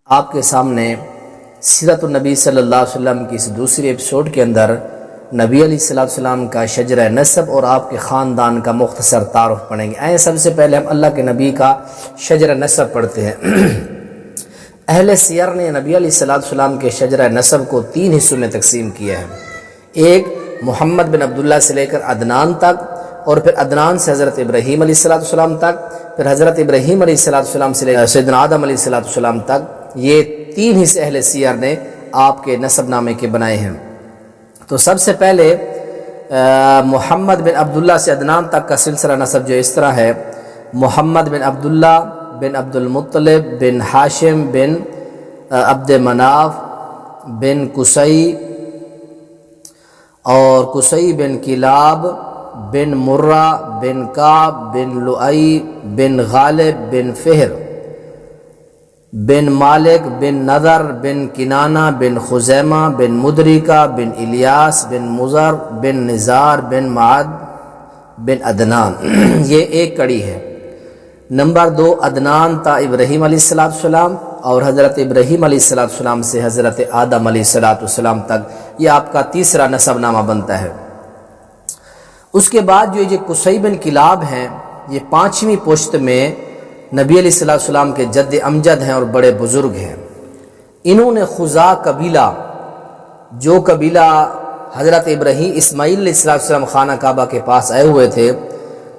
آپ کے سامنے سیرت النبی صلی اللہ علیہ وسلم کی اس دوسری ایپیسوڈ کے اندر نبی علیہ السلام کا شجرہ نسب اور آپ کے خاندان کا مختصر تعارف پڑھیں گے۔ سب سے پہلے ہم اللہ کے نبی کا شجرہ نسب پڑھتے ہیں۔ اہل سیر نے نبی علیہ السلام کے شجرہ نسب کو 3 حصوں میں تقسیم کیا ہے۔ ایک محمد بن عبداللہ سے لے کر عدنان تک، اور پھر عدنان سے حضرت ابراہیم علیہ السلام تک، پھر حضرت ابراہیم علیہ السلام سے لے کر سیدنا آدم علیہ السلام تک۔ یہ 3 حصے اہل سیر نے آپ کے نسب نامے کے بنائے ہیں۔ تو سب سے پہلے محمد بن عبداللہ سے عدنان تک کا سلسلہ نسب جو اس طرح ہے: محمد بن عبداللہ بن عبد المطلب بن ہاشم بن عبد مناف بن قصی اور قصی بن کلاب بن مرہ بن کعب بن لؤی بن غالب بن فہر بن مالک بن نضر بن کنانہ بن خزیمہ بن مدرکہ بن الیاس بن مضر بن نزار بن معد بن عدنان۔ یہ ایک کڑی ہے۔ نمبر 2 عدنان تا ابراہیم علیہ السلام، اور حضرت ابراہیم علیہ السلام سے حضرت آدم علیہ السلام تک، یہ آپ کا تیسرا نسب نامہ بنتا ہے۔ اس کے بعد جو یہ قصی بن کلاب ہیں، یہ 5ویں پشت میں نبی علیہ السلام کے جد امجد ہیں اور بڑے بزرگ ہیں۔ انہوں نے خزاع قبیلہ، جو قبیلہ حضرت ابراہیم اسماعیل علیہ السلام خانہ کعبہ کے پاس آئے ہوئے تھے،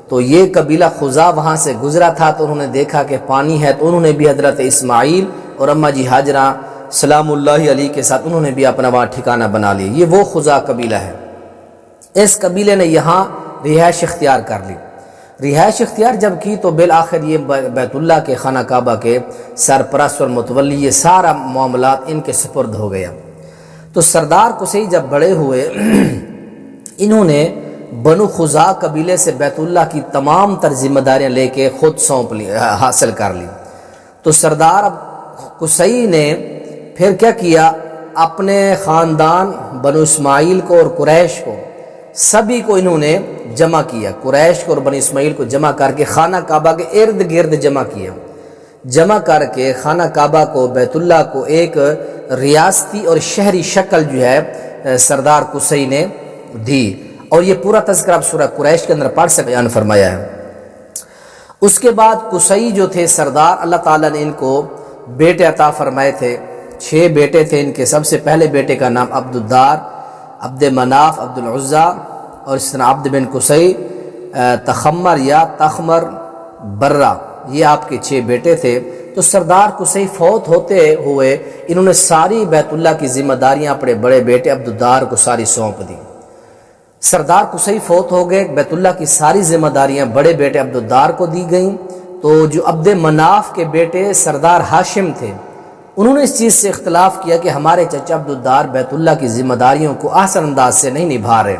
تو یہ قبیلہ خزاع وہاں سے گزرا تھا، تو انہوں نے دیکھا کہ پانی ہے، تو انہوں نے بھی حضرت اسماعیل اور اماں جی ہاجرہ سلام اللہ علیہ کے ساتھ انہوں نے بھی اپنا وہاں ٹھکانہ بنا لیا۔ یہ وہ خزاع قبیلہ ہے۔ اس قبیلے نے یہاں رہائش اختیار کر لی۔ رہائش اختیار جب کی تو بالآخر یہ بیت اللہ کے خانہ کعبہ کے سرپرست اور متولی، یہ سارا معاملات ان کے سپرد ہو گیا۔ تو سردار قصی جب بڑے ہوئے، انہوں نے بنو خزاع قبیلے سے بیت اللہ کی تمام تر ذمہ داریاں لے کے خود حاصل کر لی۔ تو سردار قصی نے پھر کیا کیا، اپنے خاندان بنو اسماعیل کو اور قریش کو، سبھی کو انہوں نے جمع کیا۔ قریش کو اور بنی اسماعیل کو جمع کر کے خانہ کعبہ کے ارد گرد جمع کیا۔ جمع کر کے خانہ کعبہ کو، بیت اللہ کو ایک ریاستی اور شہری شکل جو ہے سردار قصی نے دی، اور یہ پورا تذکرہ اب سورہ قریش کے اندر پڑھ سے بیان فرمایا ہے۔ اس کے بعد قصی جو تھے سردار، اللہ تعالیٰ نے ان کو بیٹے عطا فرمائے تھے۔ 6 بیٹے تھے ان کے۔ سب سے پہلے بیٹے کا نام عبد الدار، عبد مناف، عبد العزا، اور اس طرح عبد بن قصی، تخمر یا تخمر، برہ، یہ آپ کے 6 بیٹے تھے۔ تو سردار قصی فوت ہوتے ہوئے انہوں نے ساری بیت اللہ کی ذمہ داریاں اپنے بڑے بیٹے عبد الدار کو ساری سونپ دی۔ سردار قصی فوت ہو گئے، بیت اللہ کی ساری ذمہ داریاں بڑے بیٹے عبد الدار کو دی گئیں۔ تو جو عبد مناف کے بیٹے سردار ہاشم تھے، انہوں نے اس چیز سے اختلاف کیا کہ ہمارے چچا عبد الدار بیت اللہ کی ذمہ داریوں کو احسن انداز سے نہیں نبھا رہے۔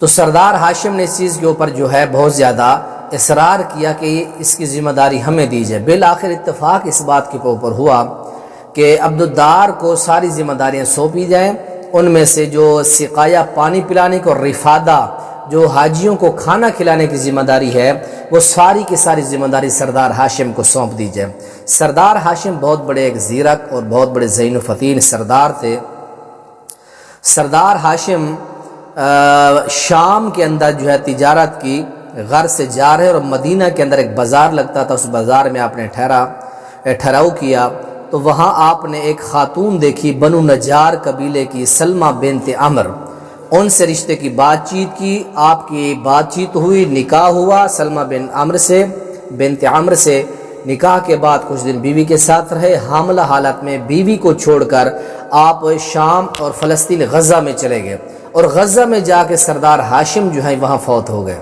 تو سردار ہاشم نے اس چیز کے اوپر جو ہے بہت زیادہ اصرار کیا کہ اس کی ذمہ داری ہمیں دی جائے۔ بالآخر اتفاق اس بات کے اوپر ہوا کہ عبد الدار کو ساری ذمہ داریاں سونپی جائیں۔ ان میں سے جو سقایا، پانی پلانے کو، رفادہ، جو حاجیوں کو کھانا کھلانے کی ذمہ داری ہے، وہ ساری کی ساری ذمہ داری سردار ہاشم کو سونپ دی جائے۔ سردار ہاشم بہت بڑے ایک زیرک اور بہت بڑے ذہین و فطین سردار تھے۔ سردار ہاشم شام کے اندر جو ہے تجارت کی غرض سے جا رہے، اور مدینہ کے اندر ایک بازار لگتا تھا، اس بازار میں آپ نے ٹھہراؤ کیا۔ تو وہاں آپ نے ایک خاتون دیکھی، بنو نجار قبیلے کی، سلمہ بنت عمر۔ ان سے رشتے کی بات چیت کی، آپ کی بات چیت ہوئی، نکاح ہوا سلمہ بنت عمر سے۔ نکاح کے بعد کچھ دن بیوی کے ساتھ رہے۔ حاملہ حالت میں بیوی کو چھوڑ کر آپ شام اور فلسطین غزہ میں چلے گئے، اور غزہ میں جا کے سردار ہاشم جو ہے وہاں فوت ہو گئے۔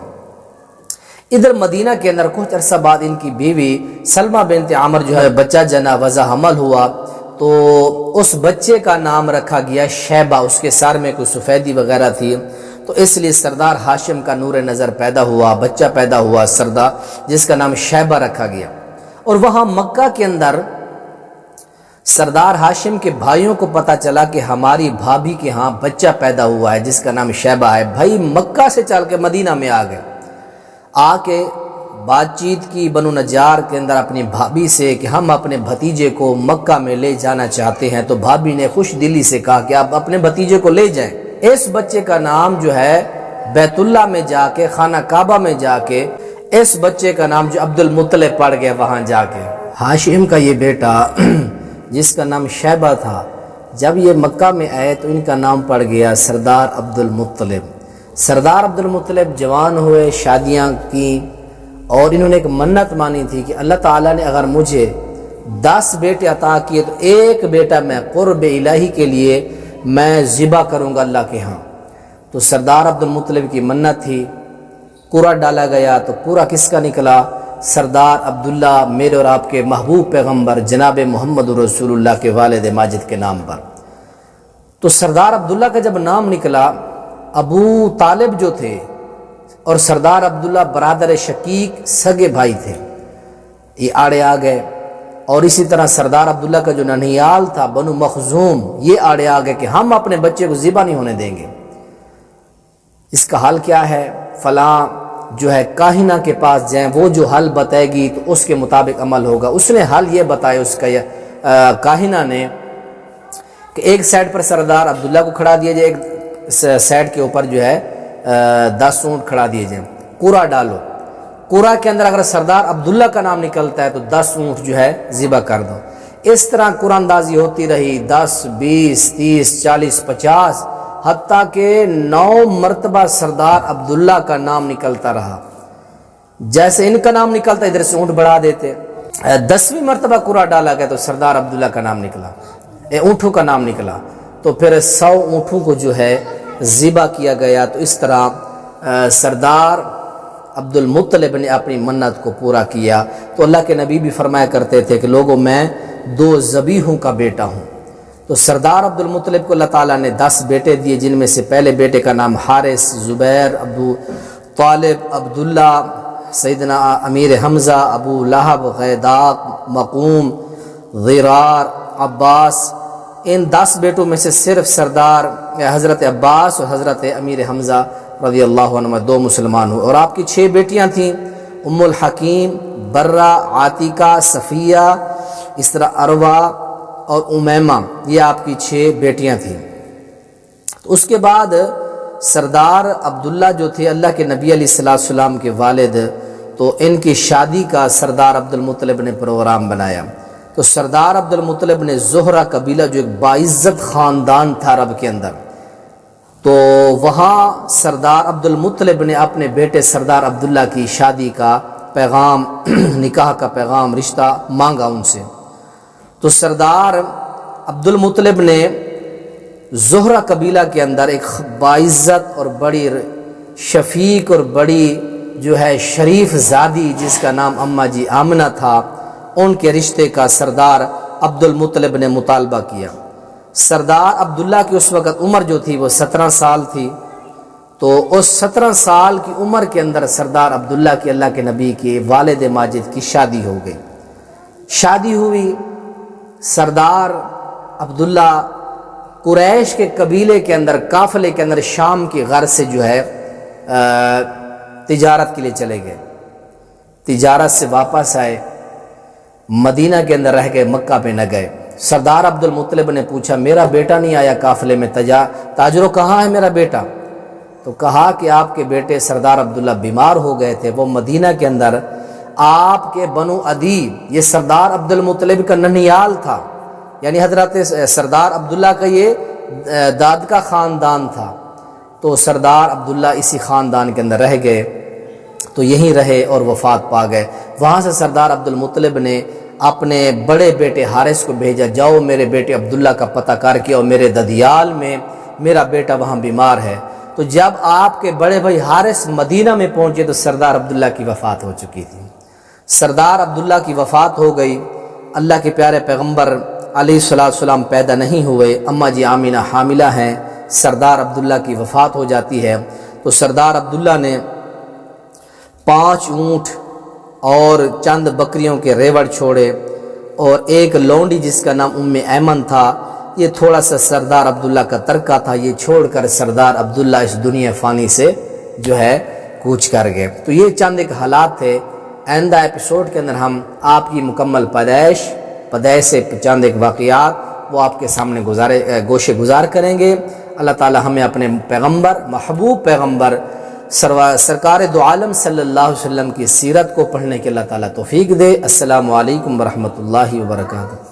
ادھر مدینہ کے اندر کچھ عرصہ بعد ان کی بیوی سلمہ بنت عمر جو ہے بچہ جنا، وضع حمل ہوا، تو اس بچے کا نام رکھا گیا شیبہ۔ اس کے سر میں کوئی سفیدی وغیرہ تھی، تو اس لیے سردار ہاشم کا نور نظر پیدا ہوا، بچہ پیدا ہوا سردار، جس کا نام شیبہ رکھا گیا۔ اور وہاں مکہ کے اندر سردار ہاشم کے بھائیوں کو پتہ چلا کہ ہماری بھابھی کے ہاں بچہ پیدا ہوا ہے جس کا نام شیبہ ہے۔ بھائی مکہ سے چل کے مدینہ میں آ گئے، آ کے بات چیت کی بنو نجار کے اندر اپنی بھابھی سے کہ ہم اپنے بھتیجے کو مکہ میں لے جانا چاہتے ہیں، تو بھابھی نے خوش دلی سے کہا کہ آپ اپنے بھتیجے کو لے جائیں۔ اس بچے کا نام جو ہے بیت اللہ میں جا کے، خانہ کعبہ میں جا کے اس بچے کا نام جو عبد المطلب پڑ گیا وہاں جا کے۔ ہاشم کا یہ بیٹا جس کا نام شیبہ تھا، جب یہ مکہ میں آئے تو ان کا نام پڑ گیا سردار عبد المطلب۔ سردار عبد المطلب جوان ہوئے، شادیاں کی، اور انہوں نے ایک منت مانی تھی کہ اللہ تعالیٰ نے اگر مجھے 10 بیٹے عطا کیے تو ایک بیٹا میں قرب الہی کے لیے میں ذبح کروں گا اللہ کے ہاں۔ تو سردار عبد المطلب کی منت تھی، قرعہ ڈالا گیا تو قرعہ کس کا نکلا؟ سردار عبداللہ، میرے اور آپ کے محبوب پیغمبر جناب محمد رسول اللہ کے والد ماجد کے نام پر۔ تو سردار عبداللہ کا جب نام نکلا، ابو طالب جو تھے اور سردار عبداللہ برادر شقیق سگے بھائی تھے، یہ آڑے آ گئے۔ اور اسی طرح سردار عبداللہ کا جو ننھیال تھا بنو مخزوم، یہ آڑے آ گئے کہ ہم اپنے بچے کو ذبح نہیں ہونے دیں گے۔ اس کا حل کیا ہے؟ فلاں جو ہے کاہنہ کے پاس جائیں، وہ جو حل بتائے گی تو اس کے مطابق عمل ہوگا۔ اس نے حل یہ بتایا اس کا کاہنہ نے کہ ایک سائڈ پر سردار عبداللہ کو کھڑا دیا جائے، ایک سائڈ کے اوپر جو ہے 10 اونٹ کھڑا دیے جائیں، قرعہ ڈالو، قرعہ کے اندر اگر سردار عبداللہ کا نام نکلتا ہے تو 10 اونٹ جو ہے ذبح کر دو۔ اس طرح قرعہ اندازی ہوتی رہی، 10 20 30 40 50، حتیٰ کہ 9 مرتبہ سردار عبداللہ کا نام نکلتا رہا۔ جیسے ان کا نام نکلتا ادھر سے اونٹ بڑھا دیتے۔ 10ویں مرتبہ قرعہ ڈالا گیا تو سردار عبداللہ کا نام نکلا، اونٹوں کا نام نکلا، تو پھر 100 اونٹوں کو جو ہے ذبح کیا گیا۔ تو اس طرح سردار عبد المطلب نے اپنی منت کو پورا کیا۔ تو اللہ کے نبی بھی فرمایا کرتے تھے کہ لوگوں میں 2 ذبیحوں کا بیٹا ہوں۔ تو سردار عبد المطلب کو اللہ تعالیٰ نے 10 بیٹے دیے، جن میں سے پہلے بیٹے کا نام حارث، زبیر، ابو طالب، عبداللہ، سیدنا امیر حمزہ، ابو لہب، غیداق، مقوم، ضرار، عباس۔ ان 10 بیٹوں میں سے صرف سردار حضرت عباس اور حضرت امیر حمزہ رضی اللہ عنہ 2 مسلمان ہوئے، اور آپ کی 6 بیٹیاں تھیں، ام الحکیم، برہ، عاتقہ، صفیہ، اس طرح عروہ اور امیمہ، یہ آپ کی 6 بیٹیاں تھیں۔ تو اس کے بعد سردار عبداللہ جو تھے اللہ کے نبی علیہ السلام کے والد، تو ان کی شادی کا سردار عبد المطلب نے پروگرام بنایا۔ تو سردار عبد المطلب نے زہرہ قبیلہ جو ایک باعزت خاندان تھا عرب کے اندر، تو وہاں سردار عبد المطلب نے اپنے بیٹے سردار عبداللہ کی شادی کا پیغام، نکاح کا پیغام، رشتہ مانگا ان سے۔ تو سردار عبد المطلب نے زہرہ قبیلہ کے اندر ایک باعزت اور بڑی شفیق اور بڑی جو ہے شریف زادی جس کا نام اماں جی آمنہ تھا، ان کے رشتے کا سردار عبد المطلب نے مطالبہ کیا۔ سردار عبداللہ کی اس وقت عمر جو تھی وہ 17 سال تھی، تو اس 17 سال کی عمر کے اندر سردار عبداللہ کی اللہ کے نبی کے والد ماجد کی شادی ہو گئی۔ شادی ہوئی، سردار عبداللہ قریش کے قبیلے کے اندر، قافلے کے اندر شام کی غرض سے جو ہے تجارت کے لیے چلے گئے۔ تجارت سے واپس آئے، مدینہ کے اندر رہ گئے، مکہ پہ نہ گئے۔ سردار عبد المطلب نے پوچھا میرا بیٹا نہیں آیا قافلے میں، تاجروں کہاں ہے میرا بیٹا؟ تو کہا کہ آپ کے بیٹے سردار عبداللہ بیمار ہو گئے تھے، وہ مدینہ کے اندر آپ کے بنو عدی، یہ سردار عبد المطلب کا ننھیال تھا، یعنی حضرت سردار عبداللہ کا یہ داد کا خاندان تھا، تو سردار عبداللہ اسی خاندان کے اندر رہ گئے، تو یہیں رہے اور وفات پا گئے۔ وہاں سے سردار عبد المطلب نے اپنے بڑے بیٹے حارث کو بھیجا، جاؤ میرے بیٹے عبداللہ کا پتہ کر کے، اور میرے ددیال میں میرا بیٹا وہاں بیمار ہے۔ تو جب آپ کے بڑے بھائی حارث مدینہ میں پہنچے تو سردار عبداللہ کی وفات ہو چکی تھی۔ سردار عبداللہ کی وفات ہو گئی، اللہ کے پیارے پیغمبر علیہ السلام پیدا نہیں ہوئے، اماں جی آمینہ حاملہ ہیں، سردار عبداللہ کی وفات ہو جاتی ہے۔ تو سردار عبداللہ نے 5 اونٹ اور چند بکریوں کے ریوڑ چھوڑے، اور ایک لونڈی جس کا نام ام ایمن تھا، یہ تھوڑا سا سردار عبداللہ کا ترکہ تھا، یہ چھوڑ کر سردار عبداللہ اس دنیا فانی سے جو ہے کوچ کر گئے۔ تو یہ چند ایک حالات تھے آئندہ ایپیسوڈ کے اندر ہم آپ کی مکمل پیدائش سے چند ایک واقعات وہ آپ کے سامنے گوشے گزار کریں گے۔ اللہ تعالی ہمیں اپنے پیغمبر، محبوب پیغمبر سرکار دو عالم صلی اللہ علیہ وسلم کی سیرت کو پڑھنے کے اللہ تعالی توفیق دے۔ السلام علیکم ورحمۃ اللہ وبرکاتہ۔